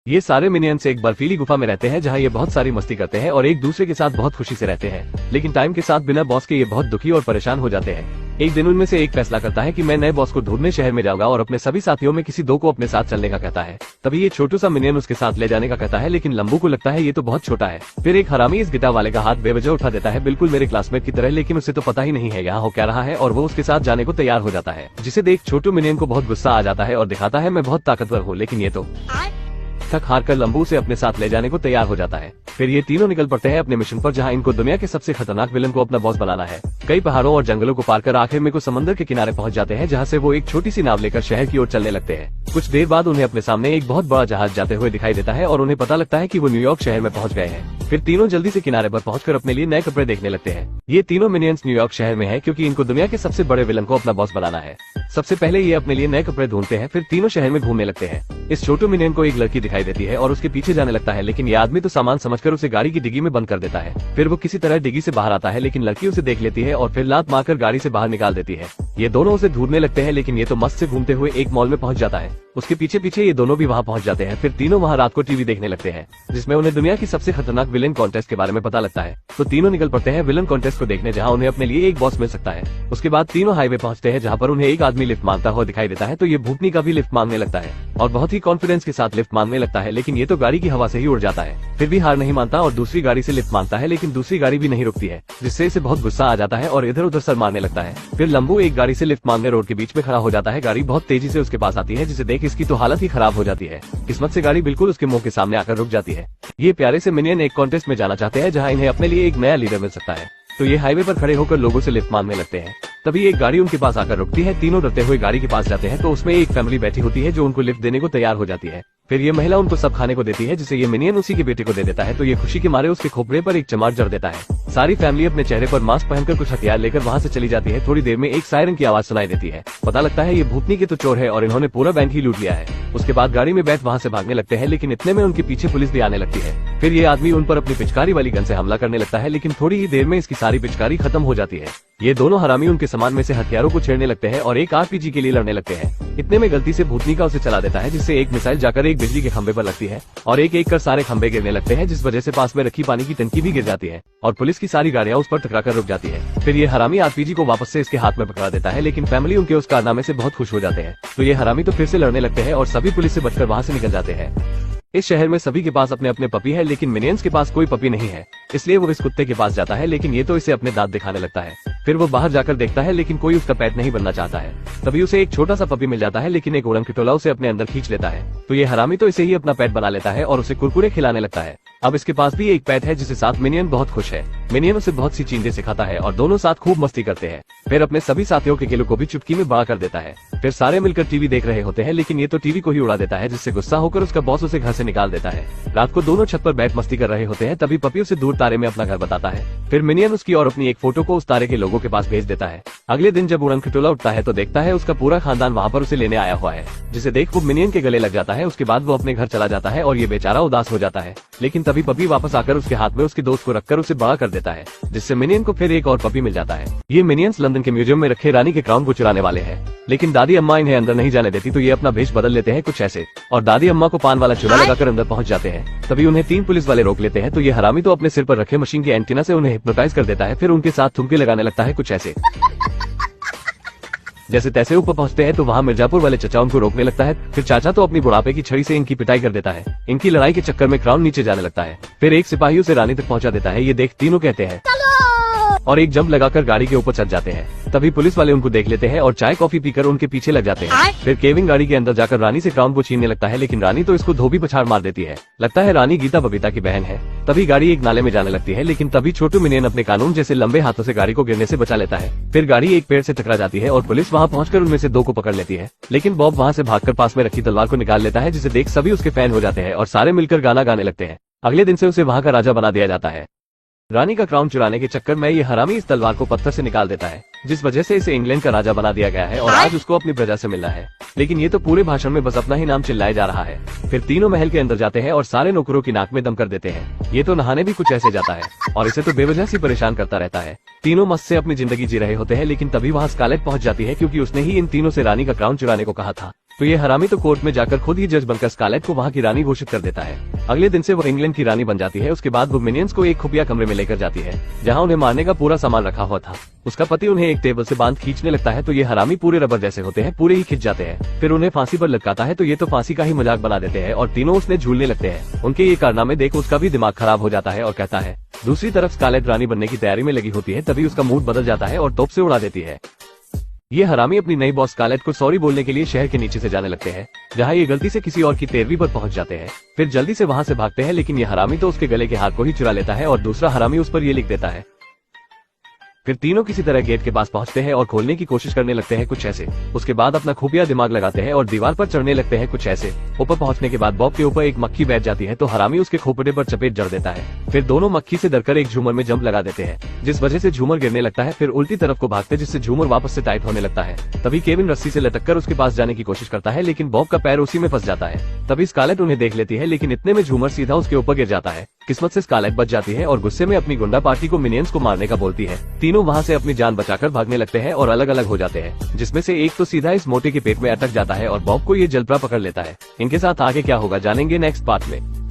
ये सारे मिनियंस एक बर्फीली गुफा में रहते हैं जहाँ ये बहुत सारी मस्ती करते हैं और एक दूसरे के साथ बहुत खुशी से रहते हैं। लेकिन टाइम के साथ बिना बॉस के ये बहुत दुखी और परेशान हो जाते हैं। एक दिन उनमें से एक फैसला करता है कि मैं नए बॉस को ढूंढने शहर में जाऊंगा और अपने सभी साथियों में किसी दो को अपने साथ चलने का कहता है। तभी ये छोटू सा मिनियन उसके साथ ले जाने का कहता है, लेकिन लंबू को लगता है ये तो बहुत छोटा है। फिर एक हरामी इस गिटार वाले का हाथ बेवजह उठा देता है, बिल्कुल मेरे क्लासमेट की तरह, लेकिन उसे तो पता ही नहीं है यहाँ हो क्या रहा है, और वो उसके साथ जाने को तैयार हो जाता है। जिसे देख छोटू मिनियन को बहुत गुस्सा आ जाता है और दिखाता है मैं बहुत ताकतवर हूँ, लेकिन ये तो थक हार कर लंबू से अपने साथ ले जाने को तैयार हो जाता है। फिर ये तीनों निकल पड़ते हैं अपने मिशन पर, जहाँ इनको दुनिया के सबसे खतरनाक विलन को अपना बॉस बनाना है। कई पहाड़ों और जंगलों को पार कर आखिर में कुछ समंदर के किनारे पहुंच जाते हैं, जहाँ से वो एक छोटी सी नाव लेकर शहर की ओर चलने लगते हैं। कुछ देर बाद उन्हें अपने सामने एक बहुत बड़ा जहाज जाते हुए दिखाई देता है और उन्हें पता लगता है कि वो न्यूयॉर्क शहर में पहुंच गए हैं। फिर तीनों जल्दी से किनारे पर पहुंचकर अपने लिए नए कपड़े देखने लगते हैं। ये तीनों मिनियंस न्यूयॉर्क शहर में है क्योंकि इनको दुनिया के सबसे बड़े विलन को अपना बॉस बनाना है। सबसे पहले ये अपने लिए नए कपड़े ढूंढते हैं, फिर तीनों शहर में घूमने लगते हैं। इस छोटू मिनियन को एक लड़की दिखाई देती है और उसके पीछे जाने लगता है, लेकिन ये आदमी तो सामान समझकर उसे गाड़ी की डिग्गी में बंद कर देता है। फिर वो किसी तरह डिग्गी से बाहर आता है, लेकिन लड़की उसे देख लेती है और फिर लात मारकर गाड़ी से बाहर निकाल देती है। ये दोनों उसे ढूंढने लगते हैं, लेकिन ये तो मस्त से घूमते हुए एक मॉल में पहुंच जाता है। उसके पीछे पीछे ये दोनों भी वहां पहुंच जाते हैं। फिर तीनों वहां रात को टीवी देखने लगते हैं, जिसमें उन्हें दुनिया की सबसे खतरनाक विलेन कॉन्टेस्ट के बारे में पता लगता है। तो तीनों निकल पड़ते हैं विलेन कॉन्टेस्ट को देखने, जहां उन्हें अपने लिए एक बॉस मिल सकता है। उसके बाद तीनों हाईवे पहुंचते हैं, जहां पर उन्हें एक आदमी लिफ्ट मांगता हुआ दिखाई देता है। तो ये भूतनी का भी लिफ्ट मांगने लगता है और बहुत ही कॉन्फिडेंस के साथ लिफ्ट मांगने लगता है, लेकिन ये तो गाड़ी की हवा से ही उड़ जाता है। फिर भी हार नहीं मानता और दूसरी गाड़ी से लिफ्ट मांगता है, लेकिन दूसरी गाड़ी भी नहीं रुकती है, जिससे इसे बहुत गुस्सा आ जाता है और इधर उधर सर मारने लगता है। फिर लंबू एक गाड़ी से लिफ्ट मांगने रोड के बीच में खड़ा हो जाता है। गाड़ी बहुत तेजी से उसके पास आती है, जिसे देख इसकी तो हालत ही खराब हो जाती है। किस्मत से गाड़ी बिल्कुल उसके मुंह के सामने आकर रुक जाती है। ये प्यारे से मिनियन एक कॉन्टेस्ट में जाना चाहते हैं, जहाँ इन्हें अपने लिए एक नया लीडर मिल सकता है। तो ये हाईवे पर खड़े होकर लोगों से लिफ्ट मांगने लगते हैं। तभी एक गाड़ी उनके पास आकर रुकती है। तीनों डरते हुए गाड़ी के पास जाते हैं, तो उसमें एक फैमिली बैठी होती है जो उनको लिफ्ट देने को तैयार हो जाती है। फिर ये महिला उनको सब खाने को देती है, जिसे ये मिनियन उसी के बेटे को दे देता है। तो ये खुशी के मारे उसके खोपड़े पर एक चमार जड़ देता है। सारी फैमिली अपने चेहरे पर मास्क पहनकर कुछ हथियार लेकर वहाँ से चली जाती है। थोड़ी देर में एक सायरन की आवाज सुनाई देती है। पता लगता है ये भूतनी के तो चोर है और इन्होंने पूरा बैंक ही लूट लिया है। उसके बाद गाड़ी में बैठ वहाँ से भागने लगते हैं, लेकिन इतने में उनके पीछे पुलिस भी आने लगती है। फिर ये आदमी उन पर अपनी पिचकारी वाली गन से हमला करने लगता है, लेकिन थोड़ी ही देर में इसकी सारी पिचकारी खत्म हो जाती है। ये दोनों हरामी उनके सामान में से हथियारों को छेड़ने लगते हैं और एक आरपीजी के लिए लड़ने लगते हैं। इतने में गलती से भूतनी का उसे चला देता है, जिससे एक मिसाइल जाकर एक बिजली के खंभे पर लगती है और एक एक कर सारे खंभे गिरने लगते हैं, जिस वजह से पास में रखी पानी की टंकी भी गिर जाती है और पुलिस की सारी गाड़ियां उस पर टकराकर रुक जाती है। फिर ये हरामी आरपीजी को वापस से इसके हाथ में पकड़ा देता है, लेकिन फैमिली उनके उस कारनामे से बहुत खुश हो जाते हैं। तो ये हरामी तो फिर से लड़ने लगते हैं और सभी पुलिस से बचकर वहाँ से निकल जाते हैं। इस शहर में सभी के पास अपने अपने पपी है, लेकिन मिनियंस के पास कोई पपी नहीं है। इसलिए वो इस कुत्ते के पास जाता है, लेकिन ये तो इसे अपने दांत दिखाने लगता है। फिर वो बाहर जाकर देखता है, लेकिन कोई उसका पेट नहीं बनना चाहता है। तभी उसे एक छोटा सा पपी मिल जाता है, लेकिन एक उड़न खटोला उसे अपने अंदर खींच लेता है। तो ये हरामी तो इसे ही अपना पेट बना लेता है और उसे कुरकुरे खिलाने लगता है। अब इसके पास भी एक पेट है, जिसे साथ मिनियन बहुत खुश है। मिनियन उसे बहुत सी चीजें सिखाता है और दोनों साथ खूब मस्ती करते हैं। फिर अपने सभी साथियों के किलो को भी चुटकी में बड़ा कर देता है। फिर सारे मिलकर टीवी देख रहे होते हैं, लेकिन ये तो टीवी को ही उड़ा देता है, जिससे गुस्सा होकर उसका बॉस उसे घर से निकाल देता है। रात को दोनों छत पर बैठ मस्ती कर रहे होते हैं, तभी पपी उसे दूर तारे में अपना घर बताता है। फिर मिनियन उसकी और अपनी एक फोटो को उस तारे के लोगों के पास भेज देता है। अगले दिन जब उड़न खटोला उठता है तो देखता है उसका पूरा खानदान वहाँ पर उसे लेने आया हुआ है, जिसे देख वो मिनियन के गले लग जाता है। उसके बाद वो अपने घर चला जाता है और ये बेचारा उदास हो जाता है, लेकिन तभी पपी वापस आकर उसके हाथ में उसके दोस्त को रखकर उसे बड़ा कर देता है, जिससे मिनियन को फिर एक और पपी मिल जाता है। ये मिनियंस लंदन के म्यूजियम में रखे रानी के क्राउन को चुराने वाले हैं, लेकिन दादी अम्मा इन्हें अंदर नहीं जाने देती। तो ये अपना भेष बदल लेते हैं कुछ ऐसे और दादी अम्मा को पान वाला चूल्हा लगाकर अंदर पहुंच जाते हैं। तभी उन्हें 3 पुलिस वाले रोक लेते हैं। तो ये हरामी तो अपने सिर पर रखे मशीन के एंटीना से उन्हें हिप्नोटाइज कर देता है। फिर उनके साथ ठुमके लगाने लगता है कुछ ऐसे। जैसे तैसे ऊपर पहुंचते हैं तो वहाँ मिर्जापुर वाले चचा उनको रोकने लगता है। फिर चाचा तो अपनी बुढ़ापे की छड़ी से इनकी पिटाई कर देता है। इनकी लड़ाई के चक्कर में क्राउन नीचे जाने लगता है। फिर एक सिपाही उसे रानी तक पहुंचा देता है। ये देख तीनों कहते हैं और एक जंप लगाकर गाड़ी के ऊपर चढ़ जाते हैं। तभी पुलिस वाले उनको देख लेते हैं और चाय कॉफी पीकर उनके पीछे लग जाते हैं। फिर केविन गाड़ी के अंदर जाकर रानी से क्राउन को छीनने लगता है, लेकिन रानी तो इसको धोबी पछाड़ मार देती है। लगता है रानी गीता बबीता की बहन है। तभी गाड़ी एक नाले में जाने लगती है, लेकिन तभी छोटू मिनियन अपने कानून जैसे लंबे हाथों से गाड़ी को गिरने से बचा लेता है। फिर गाड़ी एक पेड़ से टकरा जाती है और पुलिस वहाँ पहुंचकर उनमें से 2 को पकड़ लेती है, लेकिन बॉब वहाँ से भागकर पास में रखी तलवार को निकाल लेता है, जिसे देख सभी उसके फैन हो जाते हैं और सारे मिलकर गाना गाने लगते हैं। अगले दिन से उसे वहाँ का राजा बना दिया जाता है। रानी का क्राउन चुराने के चक्कर में ये हरामी इस तलवार को पत्थर से निकाल देता है, जिस वजह से इसे इंग्लैंड का राजा बना दिया गया है और आज उसको अपनी प्रजा से मिलना है। लेकिन ये तो पूरे भाषण में बस अपना ही नाम चिल्लाए जा रहा है। फिर तीनों महल के अंदर जाते हैं और सारे नौकरों की नाक में दम कर देते हैं। ये तो नहाने भी कुछ ऐसे जाता है और इसे तो बेवजह से परेशान करता रहता है। तीनों मस्त से अपनी जिंदगी जी रहे होते हैं, लेकिन तभी वहाँ स्कारलेट पहुंच जाती है, क्योंकि उसने ही इन तीनों से रानी का क्राउन चुराने को कहा था। तो ये हरामी तो कोर्ट में जाकर खुद ही जज बनकर स्कारलेट को वहाँ की रानी घोषित कर देता है। अगले दिन से वो इंग्लैंड की रानी बन जाती है। उसके बाद वो मिनियंस को एक खुफिया कमरे में लेकर जाती है जहाँ उन्हें मारने का पूरा सामान रखा हुआ था। उसका पति उन्हें एक टेबल से बांध खींचने लगता है तो ये हरामी पूरे रबर जैसे होते हैं, पूरे ही खिंच जाते हैं। फिर उन्हें फांसी पर लटकाता है तो ये तो फांसी का ही मजाक बना देते हैं और तीनों उसने झूलने लगते हैं। उनके ये कारनामे देख उसका भी दिमाग खराब हो जाता है और कहता है। दूसरी तरफ स्कारलेट रानी बनने की तैयारी में लगी होती है, तभी उसका मूड बदल जाता है और तोप से उड़ा देती है। ये हरामी अपनी नई बॉस स्कारलेट को सॉरी बोलने के लिए शहर के नीचे से जाने लगते हैं जहाँ ये गलती से किसी और की 13वीं पर पहुंच जाते हैं। फिर जल्दी से वहां से भागते हैं, लेकिन ये हरामी तो उसके गले के हार को ही चुरा लेता है और दूसरा हरामी उस पर ये लिख देता है। फिर तीनों किसी तरह गेट के पास पहुंचते हैं और खोलने की कोशिश करने लगते हैं कुछ ऐसे। उसके बाद अपना खुफिया दिमाग लगाते हैं और दीवार पर चढ़ने लगते हैं कुछ ऐसे। ऊपर पहुंचने के बाद बॉब के ऊपर एक मक्खी बैठ जाती है तो हरामी उसके खोपड़े पर चपेट जड़ देता है। फिर दोनों मक्खी से डरकर एक झूमर में जंप लगा देते हैं, जिस वजह से झूमर गिरने लगता है। फिर उल्टी तरफ को भागते जिससे झूमर वापस से टाइट होने लगता है। तभी केविन रस्सी से लटककर उसके पास जाने की कोशिश करता है, लेकिन बॉब का पैर उसी में फंस जाता है। तभी स्कारलेट उन्हें देख लेती है, लेकिन इतने में झूमर सीधा उसके ऊपर गिर जाता है। किस्मत से स्कारलेट बच जाती है और गुस्से में अपनी गुंडा पार्टी को मिनियंस को मारने का बोलती है। तीनों वहाँ से अपनी जान बचाकर भागने लगते हैं और अलग अलग हो जाते हैं, जिसमें से एक तो सीधा इस मोटे के पेट में अटक जाता है और बॉब को ये जलपरा पकड़ लेता है। इनके साथ आगे क्या होगा जानेंगे नेक्स्ट पार्ट में।